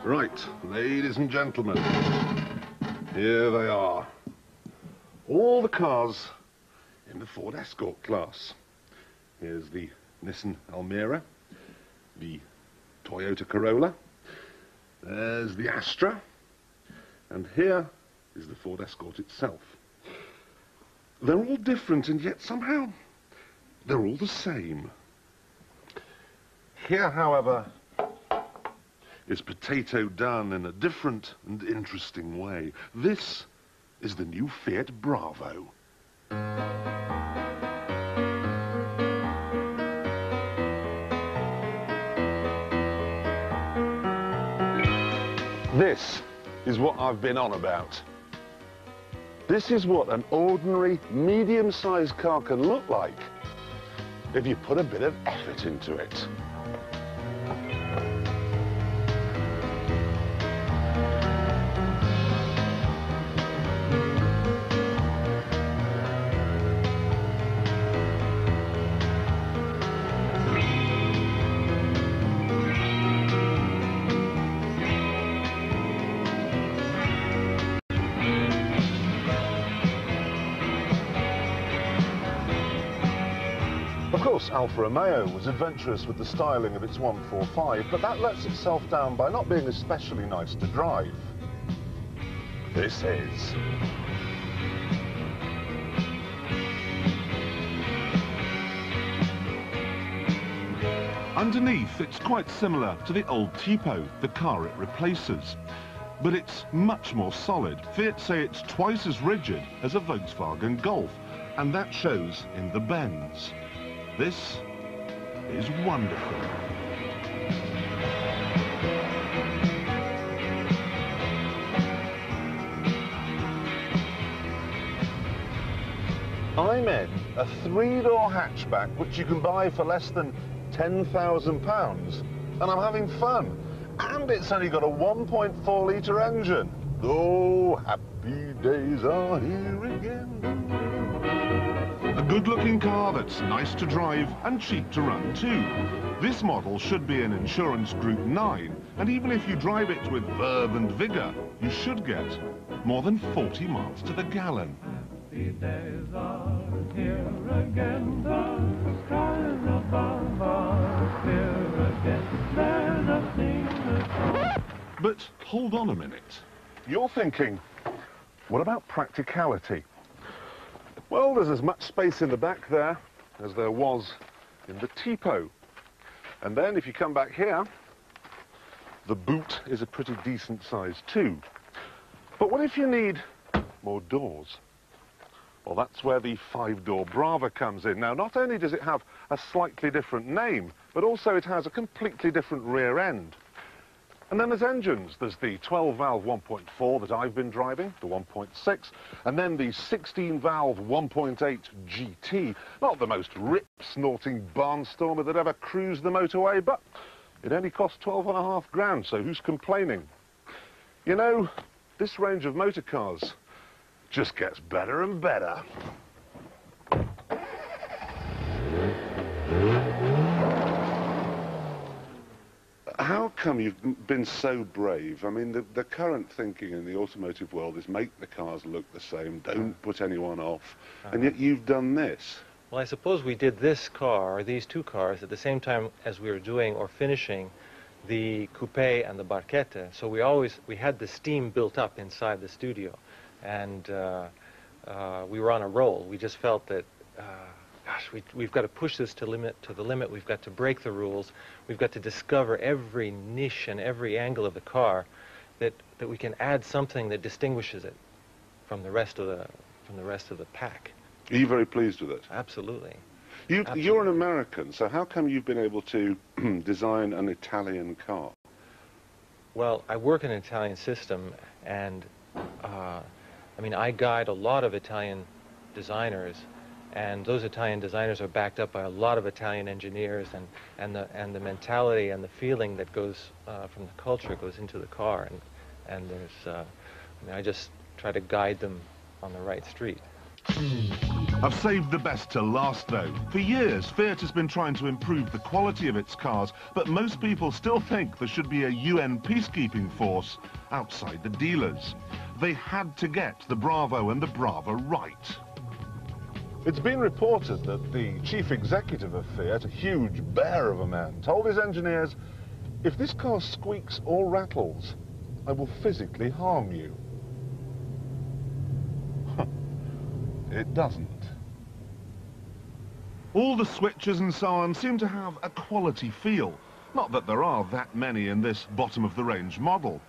Right, ladies and gentlemen, here they are. All the cars in the Ford Escort class. Here's the Nissan Almera, the Toyota Corolla, there's the Astra, and here is the Ford Escort itself. They're all different, and yet somehow they're all the same. Here, however, is potato done in a different and interesting way. This is the new Fiat Bravo. This is what I've been on about. This is what an ordinary, medium-sized car can look like if you put a bit of effort into it. Of course, Alfa Romeo was adventurous with the styling of its 145, but that lets itself down by not being especially nice to drive. This is. Underneath, it's quite similar to the old Tipo, the car it replaces. But it's much more solid. Fiat say it's twice as rigid as a Volkswagen Golf, and that shows in the bends. This is wonderful. I'm in a three-door hatchback which you can buy for less than £10,000, and I'm having fun. And it's only got a 1.4-litre engine. Oh, happy days are here again. A good-looking car that's nice to drive and cheap to run too. This model should be an Insurance Group 9, and even if you drive it with verve and vigour, you should get more than 40 miles to the gallon. Happy days are here again, the skies above are clear again, there's nothing at all. But hold on a minute. You're thinking, what about practicality? Well, there's as much space in the back there as there was in the Tipo. And then if you come back here, the boot is a pretty decent size too. But what if you need more doors? Well, that's where the 5-door Brava comes in. Now, not only does it have a slightly different name, but also it has a completely different rear end. And then there's engines. There's the 12-valve 1.4 that I've been driving, the 1.6, and then the 16-valve 1.8 GT. Not the most rip-snorting barnstormer that ever cruised the motorway, but it only cost 12.5 grand, so who's complaining? You know, this range of motor cars just gets better and better. How come you've been so brave? I mean, the current thinking in the automotive world is make the cars look the same, don't put anyone off, and yet you've done this. Well, I suppose we did this car, or these two cars, at the same time as we were doing or finishing the coupe and the barchetta. So we had the steam built up inside the studio, and we were on a roll. We just felt that gosh, we've got to push this to the limit. We've got to break the rules. We've got to discover every niche and every angle of the car that we can add something that distinguishes it from the rest of the pack. Are you very pleased with it? Absolutely. You're an American, so how come you've been able to design an Italian car? Well, I work in an Italian system, and I mean, I guide a lot of Italian designers. And those Italian designers are backed up by a lot of Italian engineers, and the mentality and the feeling that goes from the culture goes into the car, and there's I mean, I just try to guide them on the right street. I've saved the best till last, though. For years, Fiat has been trying to improve the quality of its cars, but most people still think there should be a UN peacekeeping force outside the dealers. They had to get the Bravo and the Brava right. It's been reported that the chief executive of Fiat, a huge bear of a man, told his engineers, "If this car squeaks or rattles, I will physically harm you." It doesn't. All the switches and so on seem to have a quality feel. Not that there are that many in this bottom-of-the-range model.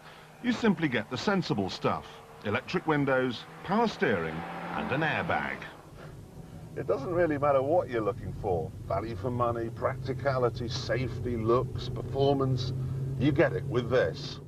You simply get the sensible stuff. Electric windows, power steering, and an airbag. It doesn't really matter what you're looking for. Value for money, practicality, safety, looks, performance. You get it with this.